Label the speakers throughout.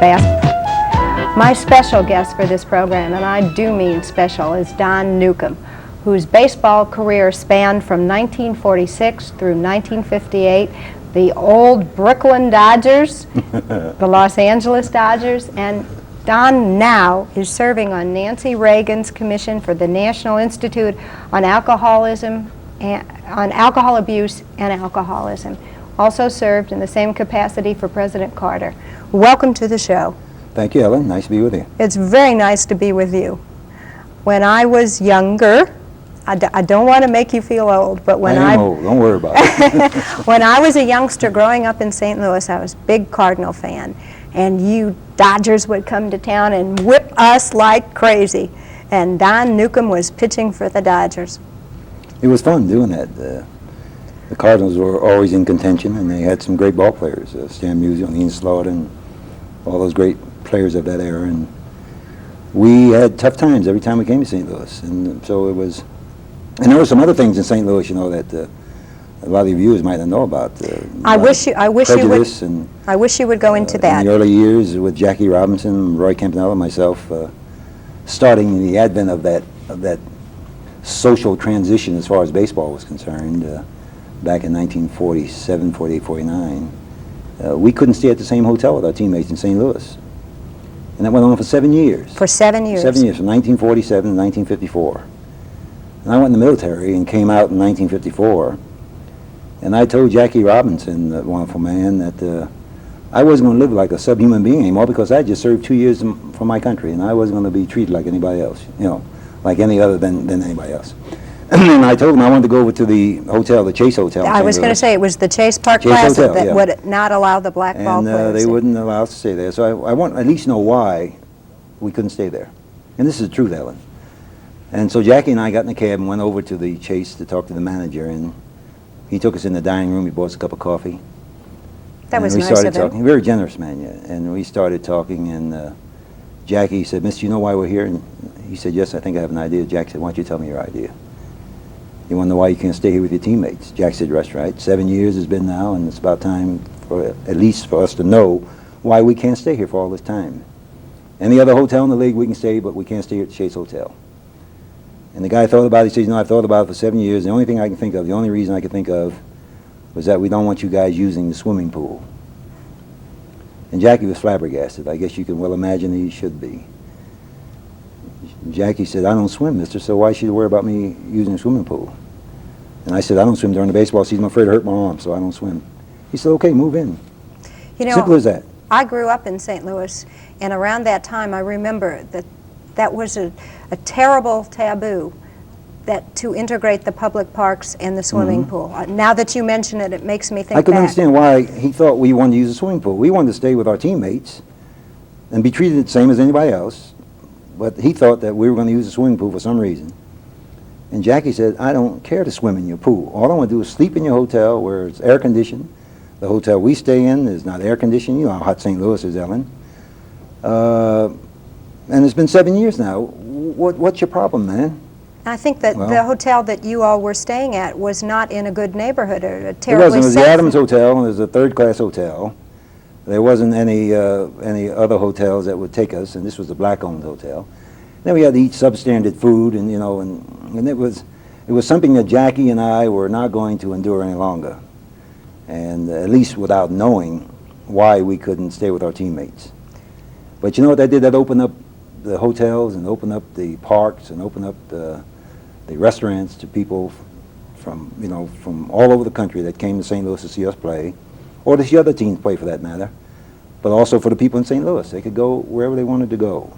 Speaker 1: My special guest for this program, and I do mean special, is Don Newcombe, whose baseball career spanned from 1946 through 1958, the old Brooklyn Dodgers, the Los Angeles Dodgers, and Don now is serving on Nancy Reagan's Commission for the National Institute on Alcoholism, on Alcohol Abuse and Alcoholism. Also served in the same capacity for President Carter. Welcome to the show.
Speaker 2: Thank you, Ellen. Nice to be with you.
Speaker 1: It's very nice to be with you. When I was younger, I don't want to make you feel old, but when
Speaker 2: I'm old. Don't worry about it.
Speaker 1: when I was a youngster growing up in St. Louis, I was a big Cardinal fan, and you Dodgers would come to town and whip us like crazy, and Don Newcombe was pitching for the Dodgers.
Speaker 2: It was fun doing that. The Cardinals were always in contention, and they had some great ball players, Stan Musial, Ian Slaughter, and all those great players of that era, and we had tough times every time we came to St. Louis, and so it was. And there were some other things in St. Louis, you know, that a lot of the viewers might not know about.
Speaker 1: I wish you would go into that.
Speaker 2: In the early years with Jackie Robinson, Roy Campanella, and myself, starting the advent of that social transition as far as baseball was concerned, back in 1947, 48, 49. We couldn't stay at the same hotel with our teammates in St. Louis. And that went on for 7 years.
Speaker 1: For 7 years?
Speaker 2: 7 years, from 1947 to 1954. And I went in the military and came out in 1954. And I told Jackie Robinson, that wonderful man, that I wasn't going to live like a subhuman being anymore because I just served 2 years for my country, and I wasn't going to be treated like anybody else, you know, like any other than anybody else. And I told him I wanted to go over to the hotel, the Chase Hotel.
Speaker 1: I was going to say it was the Chase Park Plaza that would not allow the black ball players.
Speaker 2: And they wouldn't allow us to stay there. So I want to at least know why we couldn't stay there. And this is the truth, Ellen. And so Jackie and I got in the cab and went over to the Chase to talk to the manager. And he took us in the dining room. He bought us a cup of coffee.
Speaker 1: That was nice of him.
Speaker 2: Very generous man, yeah. And we started talking. And Jackie said, "Mister, you know why we're here?" And he said, "Yes, I think I have an idea." Jackie said, "Why don't you tell me your idea? You want to know why you can't stay here with your teammates?" Jack said, "That's right. 7 years has been now, and it's about time, for at least for us to know why we can't stay here for all this time. Any other hotel in the league we can stay, but we can't stay here at the Chase Hotel." And the guy thought about it. He said, "You know, I've thought about it for 7 years. The only thing I can think of, the only reason I could think of, was that we don't want you guys using the swimming pool." And Jackie was flabbergasted. I guess you can well imagine he should be. Jackie said, "I don't swim, mister, so why should you worry about me using a swimming pool?" And I said, "I don't swim during the baseball season. I'm afraid to hurt my arm, so I don't swim." He said, "Okay, move in."
Speaker 1: You know,
Speaker 2: simple as that.
Speaker 1: I grew up in St. Louis, and around that time I remember that was a terrible taboo, that to integrate the public parks and the swimming pool. Now that you mention it, it makes me think
Speaker 2: I couldn't
Speaker 1: back.
Speaker 2: understand why he thought we wanted to use a swimming pool. We wanted to stay with our teammates and be treated the same as anybody else. But he thought that we were going to use a swimming pool for some reason. And Jackie said, "I don't care to swim in your pool. All I want to do is sleep in your hotel where it's air conditioned. The hotel we stay in is not air conditioned. You know how hot St. Louis is, Ellen. And it's been 7 years now. What's your problem, man?"
Speaker 1: I think that the hotel that you all were staying at was not in a good neighborhood, or a terribly
Speaker 2: It wasn't. It was
Speaker 1: safe.
Speaker 2: the Adams Hotel, and it was a third-class hotel. There wasn't any other hotels that would take us, and this was a black-owned hotel. Then we had to eat substandard food, and you know, and it was something that Jackie and I were not going to endure any longer, and at least without knowing why we couldn't stay with our teammates. But you know what that did? That opened up the hotels and opened up the parks and opened up the restaurants to people from all over the country that came to St. Louis to see us play, or to see other teams play for that matter, but also for the people in St. Louis. They could go wherever they wanted to go.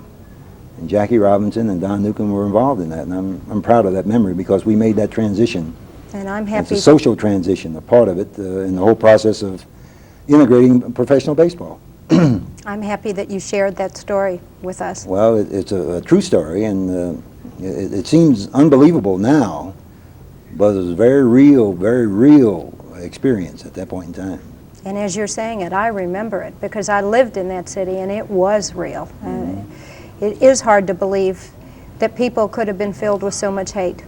Speaker 2: And Jackie Robinson and Don Newcombe were involved in that, and I'm proud of that memory because we made that transition.
Speaker 1: And I'm happy.
Speaker 2: It's a social transition, a part of it, in the whole process of integrating professional baseball.
Speaker 1: I'm happy that you shared that story with us.
Speaker 2: Well, it's a true story, and it seems unbelievable now, but it was a very real experience at that point in time.
Speaker 1: And as you're saying it, I remember it because I lived in that city and it was real. It is hard to believe that people could have been filled with so much hate.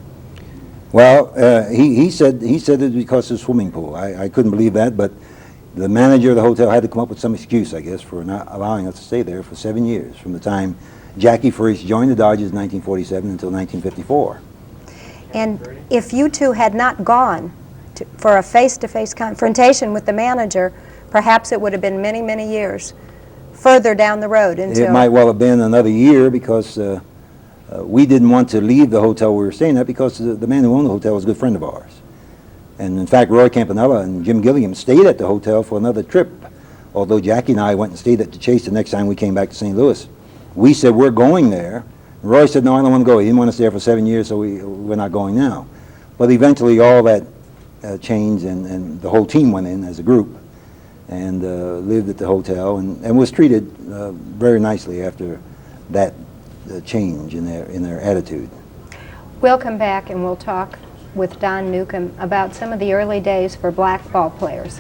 Speaker 2: Well, he said it because of the swimming pool. I couldn't believe that, but the manager of the hotel had to come up with some excuse, I guess, for not allowing us to stay there for 7 years, from the time Jackie first joined the Dodgers in 1947 until 1954.
Speaker 1: And if you two had not gone for a face-to-face confrontation with the manager, perhaps it would have been many, many years further down the road until...
Speaker 2: It might well have been another year, because we didn't want to leave the hotel we were staying at, because the man who owned the hotel was a good friend of ours. And in fact, Roy Campanella and Jim Gilliam stayed at the hotel for another trip, although Jackie and I went and stayed at the Chase the next time we came back to St. Louis. We said, we're going there. Roy said, no, I don't want to go. He didn't want to stay there for 7 years, so we're not going now. But eventually all that changed, and the whole team went in as a group and lived at the hotel, and was treated very nicely after that change in their attitude.
Speaker 1: We'll come back and we'll talk with Don Newcombe about some of the early days for black ball players.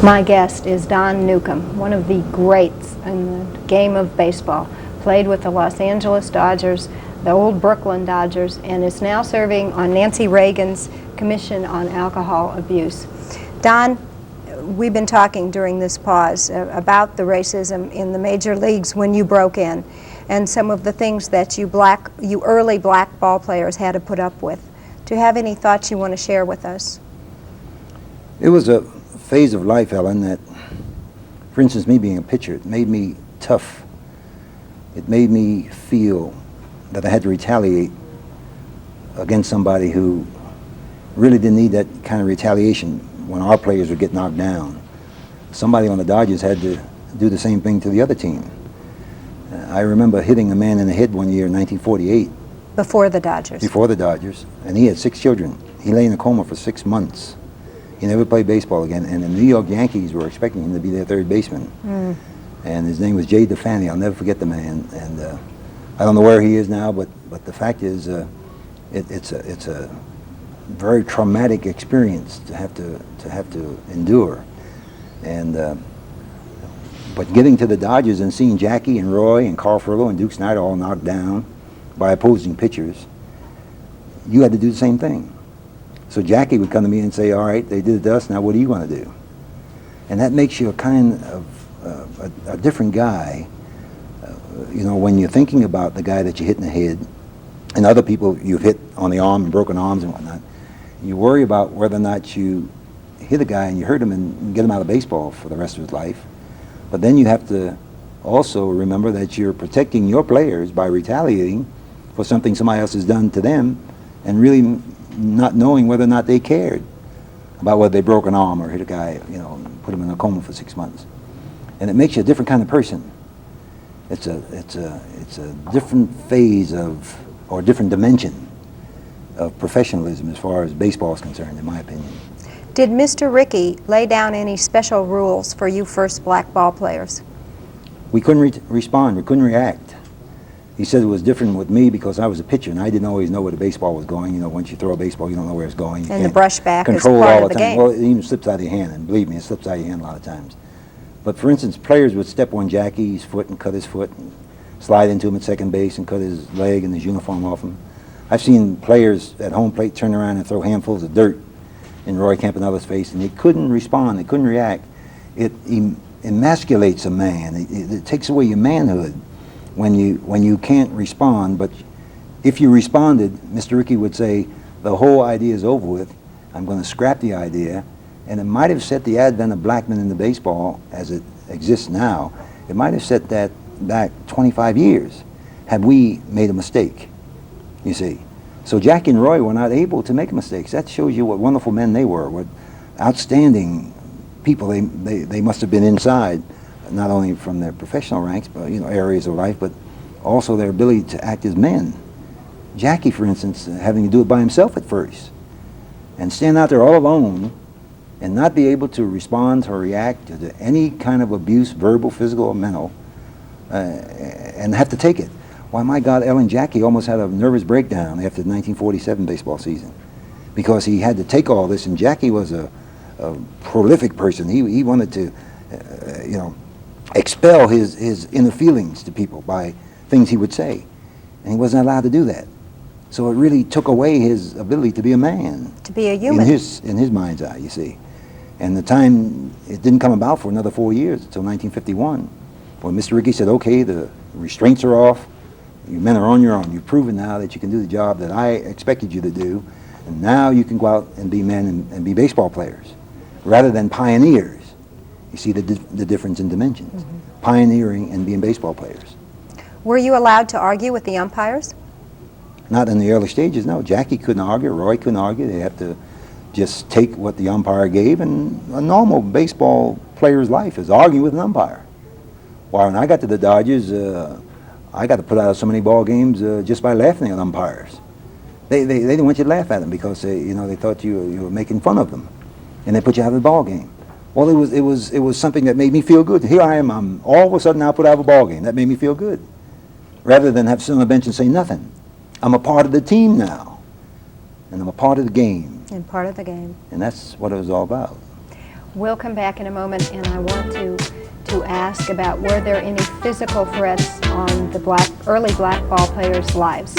Speaker 1: My guest is Don Newcombe, one of the greats in the game of baseball. Played with the Los Angeles Dodgers, the old Brooklyn Dodgers, and is now serving on Nancy Reagan's Commission on Alcohol Abuse. Don, we've been talking during this pause about the racism in the major leagues when you broke in, and some of the things that you early black ball players had to put up with. Do you have any thoughts you want to share with us?
Speaker 2: It was a phase of life, Ellen, that, for instance, me being a pitcher, it made me tough. It made me feel that I had to retaliate against somebody who really didn't need that kind of retaliation when our players would get knocked down. Somebody on the Dodgers had to do the same thing to the other team. I remember hitting a man in the head one year in 1948.
Speaker 1: Before the Dodgers? Before
Speaker 2: the Dodgers, and he had 6 children. He lay in a coma for 6 months. He never played baseball again, and the New York Yankees were expecting him to be their third baseman. And his name was Jay DeFanny. I'll never forget the man. And I don't know where he is now, but the fact is, it's a very traumatic experience to have to endure. And but getting to the Dodgers and seeing Jackie and Roy and Carl Furlow and Duke Snider all knocked down by opposing pitchers, you had to do the same thing. So Jackie would come to me and say, all right, they did it to us, now what are you going to do? And that makes you a kind of a different guy, you know, when you're thinking about the guy that you hit in the head and other people you've hit on the arm and broken arms and whatnot. You worry about whether or not you hit a guy and you hurt him and get him out of baseball for the rest of his life. But then you have to also remember that you're protecting your players by retaliating for something somebody else has done to them, and really not knowing whether or not they cared about whether they broke an arm or hit a guy, you know, and put him in a coma for 6 months. And it makes you a different kind of person. It's a different phase of, or different dimension of professionalism as far as baseball is concerned, in my opinion.
Speaker 1: Did Mr. Rickey lay down any special rules for you first black ball players?
Speaker 2: We couldn't respond, we couldn't react. He said it was different with me because I was a pitcher and I didn't always know where the baseball was going. You know, once you throw a baseball, you don't know where it's going.
Speaker 1: And the brushback is
Speaker 2: control
Speaker 1: part
Speaker 2: all
Speaker 1: of the
Speaker 2: time.
Speaker 1: game.
Speaker 2: Well, it even slips out of your hand, and believe me, it slips out of your hand a lot of times. But for instance, players would step on Jackie's foot and cut his foot, and slide into him at second base and cut his leg and his uniform off him. I've seen players at home plate turn around and throw handfuls of dirt in Roy Campanella's face, and they couldn't respond, they couldn't react. It emasculates a man. It takes away your manhood when you can't respond. But if you responded, Mr. Rickey would say, the whole idea is over with, I'm going to scrap the idea. And it might have set the advent of black men in the baseball as it exists now. It might have set that back 25 years had we made a mistake, you see. So Jackie and Roy were not able to make mistakes. That shows you what wonderful men they were, what outstanding people they must have been inside, not only from their professional ranks, but, you know, areas of life, but also their ability to act as men. Jackie, for instance, having to do it by himself at first, and stand out there all alone and not be able to respond or react to any kind of abuse, verbal, physical, or mental, and have to take it. Why, my God, Ellen, Jackie almost had a nervous breakdown after the 1947 baseball season because he had to take all this, and Jackie was a a prolific person. He wanted to, you know, expel his inner feelings to people by things he would say, and he wasn't allowed to do that. So it really took away his ability to be a man.
Speaker 1: To be a human.
Speaker 2: In his mind's eye, you see. And the time, it didn't come about for another 4 years, until 1951, when Mr. Rickey said, okay, the restraints are off, you men are on your own. You've proven now that you can do the job that I expected you to do, and now you can go out and be men and be baseball players, rather than pioneers. You see the difference in dimensions. Mm-hmm. Pioneering and being baseball players.
Speaker 1: Were you allowed to argue with the umpires?
Speaker 2: Not in the early stages, no. Jackie couldn't argue, Roy couldn't argue. They had to just take what the umpire gave, and a normal baseball player's life is arguing with an umpire. While when I got to the Dodgers, I got to put out so many ball games just by laughing at umpires. They didn't want you to laugh at them because they thought you were making fun of them, and they put you out of the ball game. Well, it was something that made me feel good. Here I am, I'm all of a sudden I'll put out of a ball game. That made me feel good, rather than have to sit on the bench and say nothing. I'm a part of the team now, and I'm a part of the game.
Speaker 1: And part of the game.
Speaker 2: And that's what it was all about.
Speaker 1: We'll come back in a moment, and I want to ask about, were there any physical threats on the early black ball players' lives?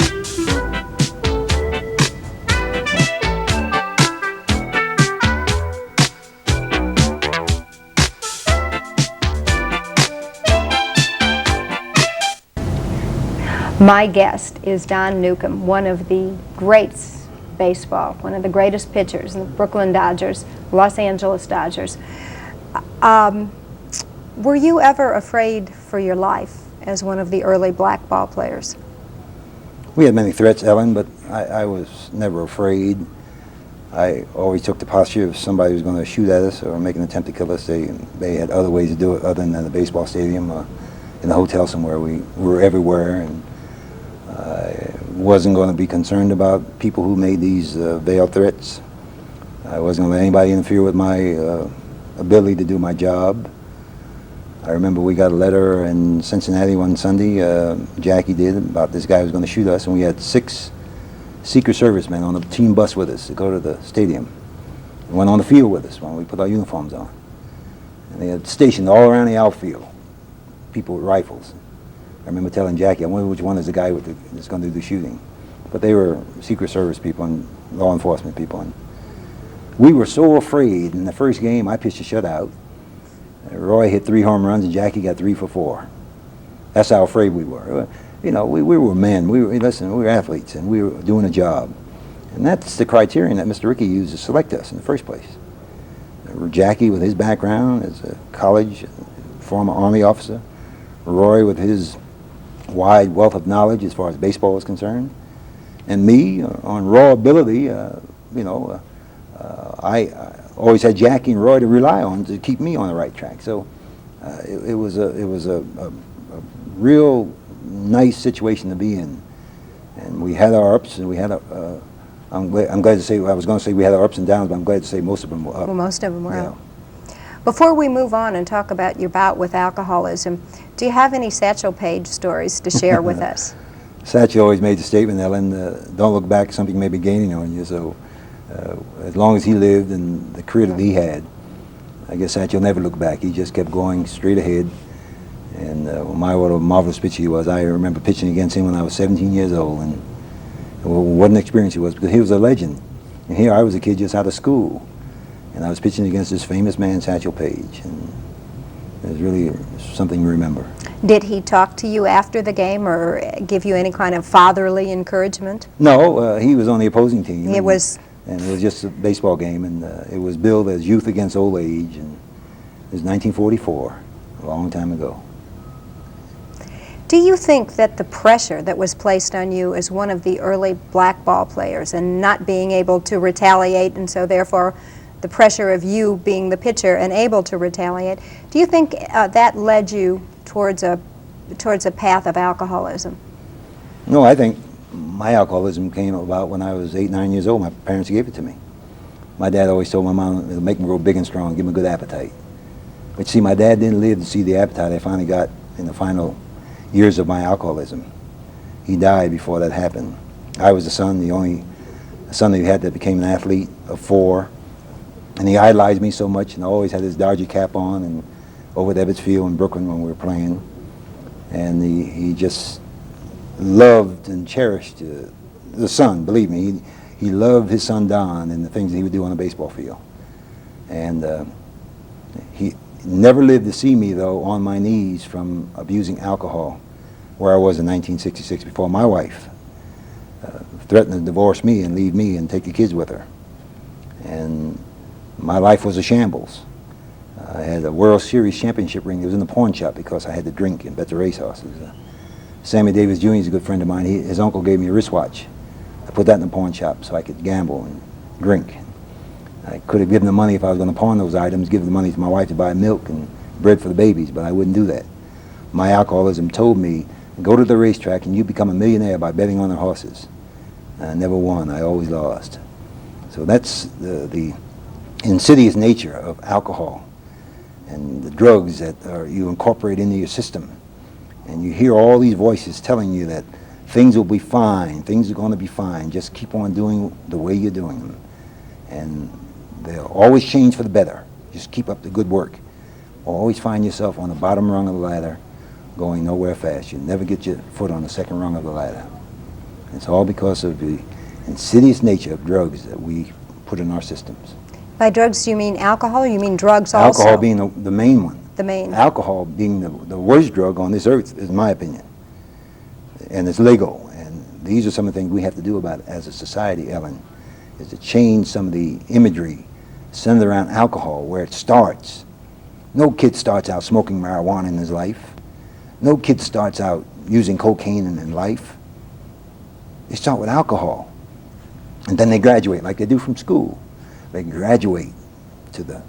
Speaker 1: My guest is Don Newcombe, one of the greats of baseball, one of the greatest pitchers in the Brooklyn Dodgers, Los Angeles Dodgers. Were you ever afraid for your life as one of the early black ball players?
Speaker 2: We had many threats, Ellen, but I was never afraid. I always took the posture if somebody was going to shoot at us or make an attempt to kill us, they had other ways to do it other than the baseball stadium or in the hotel somewhere. We were everywhere, and I wasn't going to be concerned about people who made these veiled threats. I wasn't going to let anybody interfere with my ability to do my job. I remember we got a letter in Cincinnati one Sunday, Jackie did, about this guy who was going to shoot us, and we had 6 Secret Service men on a team bus with us to go to the stadium. They went on the field with us when we put our uniforms on. And they had stationed all around the outfield, people with rifles. I remember telling Jackie, I wonder which one is the guy that's going to do the shooting. But they were Secret Service people and law enforcement people. And we were so afraid. In the first game, I pitched a shutout. Roy hit 3 home runs, and Jackie got 3 for 4. That's how afraid we were. You know, we were men. We were athletes, and we were doing a job. And that's the criterion that Mr. Rickey used to select us in the first place. Jackie, with his background as a college, former Army officer. Roy, with his wide wealth of knowledge as far as baseball is concerned. And me, on raw ability, I always had Jackie and Roy to rely on to keep me on the right track. So it was a real nice situation to be in. And we had our ups, and we had I'm glad to say, I was going to say we had our ups and downs, but I'm glad to say most of them were up.
Speaker 1: Well, most of them were
Speaker 2: Yeah.
Speaker 1: up. Before we move on and talk about your bout with alcoholism, do you have any Satchel Paige stories to share with us?
Speaker 2: Satchel always made the statement, Ellen, don't look back, something may be gaining on you. So as long as he lived and the career that he had, I guess Satchel never looked back. He just kept going straight ahead. And what a marvelous pitcher he was. I remember pitching against him when I was 17 years old, and what an experience it was, because he was a legend. And here I was a kid just out of school, and I was pitching against this famous man, Satchel Paige, and it was really something to remember.
Speaker 1: Did he talk to you after the game or give you any kind of fatherly encouragement?
Speaker 2: No, he was on the opposing team.
Speaker 1: It was...
Speaker 2: And it was just a baseball game, and it was billed as Youth Against Old Age, and it was 1944, a long time ago.
Speaker 1: Do you think that the pressure that was placed on you as one of the early black ball players and not being able to retaliate, and so therefore the pressure of you being the pitcher and able to retaliate, do you think that led you towards a path of alcoholism?
Speaker 2: No, I think my alcoholism came about when I was 8, 9 years old. My parents gave it to me. My dad always told my mom, it'll make me grow big and strong, give me a good appetite. But see, my dad didn't live to see the appetite I finally got in the final years of my alcoholism. He died before that happened. I was the son, the only son that he had that became an athlete of 4. And he idolized me so much, and always had his Dodger cap on, and over at Ebbets Field in Brooklyn when we were playing. And he just loved and cherished the son, believe me. He loved his son Don and the things that he would do on the baseball field. And he never lived to see me, though, on my knees from abusing alcohol, where I was in 1966 before my wife threatened to divorce me and leave me and take the kids with her. And my life was a shambles. I had a World Series championship ring. It was in the pawn shop because I had to drink and bet the racehorses. Sammy Davis Jr. is a good friend of mine. His uncle gave me a wristwatch. I put that in the pawn shop so I could gamble and drink. I could have given the money if I was going to pawn those items, give the money to my wife to buy milk and bread for the babies, but I wouldn't do that. My alcoholism told me, go to the racetrack and you become a millionaire by betting on the horses. I never won. I always lost. So that's the insidious nature of alcohol and the drugs that you incorporate into your system. And you hear all these voices telling you that things will be fine, things are going to be fine, just keep on doing the way you're doing them. And they'll always change for the better. Just keep up the good work. Always find yourself on the bottom rung of the ladder going nowhere fast. You never get your foot on the second rung of the ladder. It's all because of the insidious nature of drugs that we put in our systems.
Speaker 1: By drugs, you mean alcohol, or you mean drugs also?
Speaker 2: Alcohol being the main one.
Speaker 1: The main.
Speaker 2: Alcohol being the worst drug on this earth, is my opinion. And it's legal. And these are some of the things we have to do about it as a society, Ellen, is to change some of the imagery centered around alcohol, where it starts. No kid starts out smoking marijuana in his life. No kid starts out using cocaine in life. They start with alcohol. And then they graduate like they do from school. They graduate to the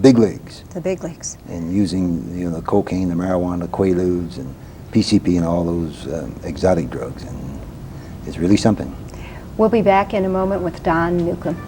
Speaker 2: big leagues.
Speaker 1: The big leagues.
Speaker 2: And using the cocaine, the marijuana, the Quaaludes, and PCP and all those exotic drugs. And it's really something.
Speaker 1: We'll be back in a moment with Don Newcombe.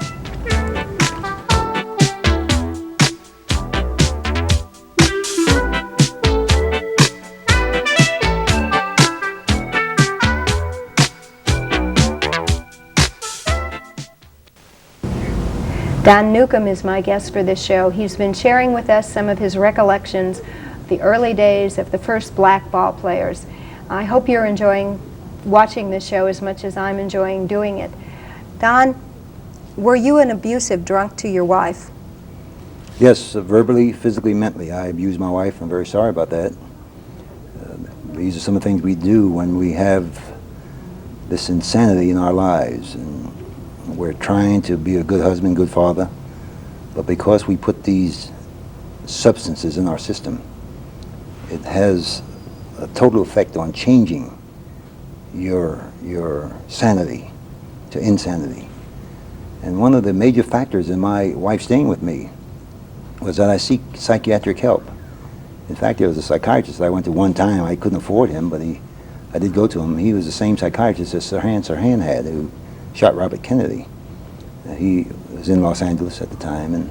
Speaker 1: Don Newcombe is my guest for this show. He's been sharing with us some of his recollections of the early days of the first black ball players. I hope you're enjoying watching this show as much as I'm enjoying doing it. Don, were you an abusive drunk to your wife?
Speaker 2: Yes, verbally, physically, mentally. I abused my wife. I'm very sorry about that. These are some of the things we do when we have this insanity in our lives. And we're trying to be a good husband, good father, but because we put these substances in our system, it has a total effect on changing your sanity to insanity. And one of the major factors in my wife staying with me was that I seek psychiatric help. In fact, there was a psychiatrist I went to one time. I couldn't afford him, but I did go to him. He was the same psychiatrist as Sirhan had, who shot Robert Kennedy. He was in Los Angeles at the time, and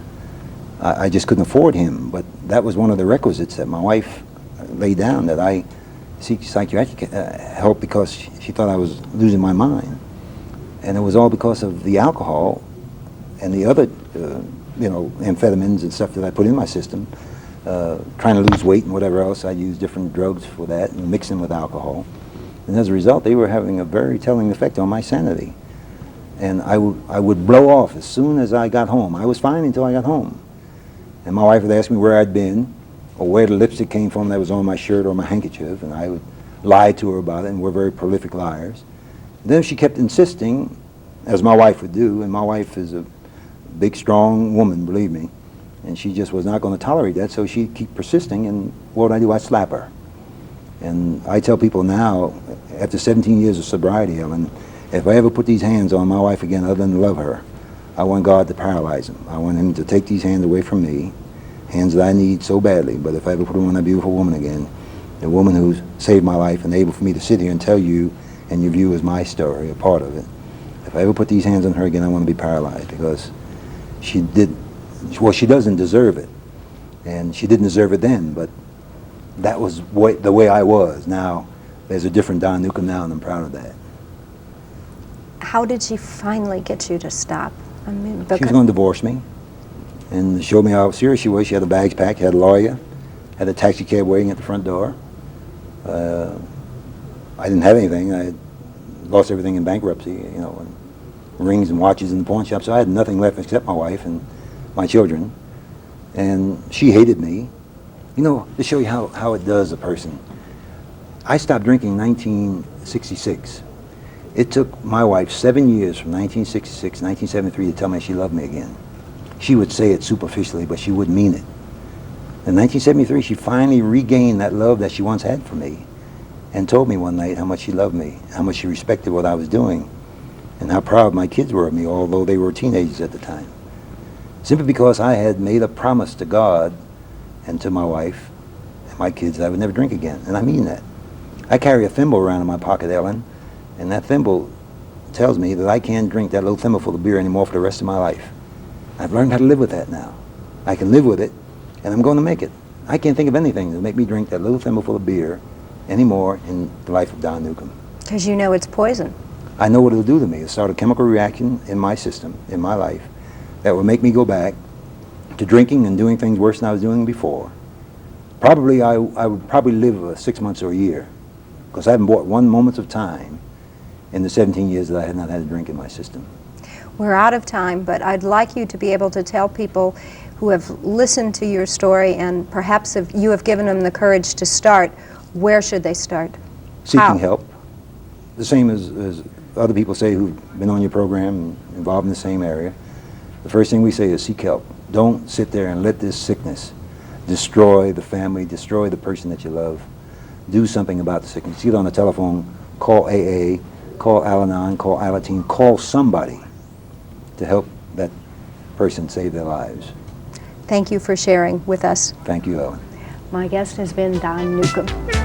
Speaker 2: I just couldn't afford him. But that was one of the requisites that my wife laid down, that I seek psychiatric help because she thought I was losing my mind. And it was all because of the alcohol and the other, amphetamines and stuff that I put in my system, trying to lose weight and whatever else. I used different drugs for that and mix them with alcohol. And as a result, they were having a very telling effect on my sanity. And I would blow off as soon as I got home. I was fine until I got home. And my wife would ask me where I'd been or where the lipstick came from that was on my shirt or my handkerchief, and I would lie to her about it, and we're very prolific liars. And then she kept insisting, as my wife would do, and my wife is a big, strong woman, believe me, and she just was not going to tolerate that, so she'd keep persisting, and what would I do? I'd slap her. And I tell people now, after 17 years of sobriety, Ellen, if I ever put these hands on my wife again other than love her, I want God to paralyze him. I want him to take these hands away from me, hands that I need so badly. But if I ever put them on a beautiful woman again, the woman who's saved my life and able for me to sit here and tell you and your viewers my story, a part of it, if I ever put these hands on her again, I want to be paralyzed, because she doesn't deserve it. And she didn't deserve it then, but that was the way I was. Now, there's a different Don Newcombe now, and I'm proud of that.
Speaker 1: How did she finally get you to stop? I mean,
Speaker 2: She was going to divorce me. and showed me how serious she was. She had the bags packed, had a lawyer, had a taxi cab waiting at the front door. I didn't have anything. I had lost everything in bankruptcy, you know, and rings and watches in the pawn shop, so I had nothing left except my wife and my children. And she hated me. You know, to show you how it does a person. I stopped drinking in 1966. It took my wife 7 years from 1966 to 1973 to tell me she loved me again. She would say it superficially, but she wouldn't mean it. In 1973, she finally regained that love that she once had for me and told me one night how much she loved me, how much she respected what I was doing, and how proud my kids were of me, although they were teenagers at the time. Simply because I had made a promise to God and to my wife and my kids that I would never drink again, and I mean that. I carry a thimble around in my pocket, Ellen, and that thimble tells me that I can't drink that little thimble full of beer anymore for the rest of my life. I've learned how to live with that now. I can live with it, and I'm going to make it. I can't think of anything that will make me drink that little thimble full of beer anymore in the life of Don Newcombe.
Speaker 1: Because you know it's poison.
Speaker 2: I know what it'll do to me. It'll start a chemical reaction in my system, in my life, that will make me go back to drinking and doing things worse than I was doing before. Probably, I would probably live 6 months or a year, because I haven't bought one moment of time in the 17 years that I had not had a drink in my system.
Speaker 1: We're out of time, but I'd like you to be able to tell people who have listened to your story and perhaps if you have given them the courage to start, where should they start?
Speaker 2: Seeking
Speaker 1: How?
Speaker 2: help. The same as other people say who've been on your program and involved in the same area. The first thing we say is seek help. Don't sit there and let this sickness destroy the family, destroy the person that you love. Do something about the sickness. Get on the telephone, call AA, call Al-Anon, call Alateen, call somebody to help that person save their lives.
Speaker 1: Thank you for sharing with us.
Speaker 2: Thank you, Ellen.
Speaker 1: My guest has been Don Newcombe.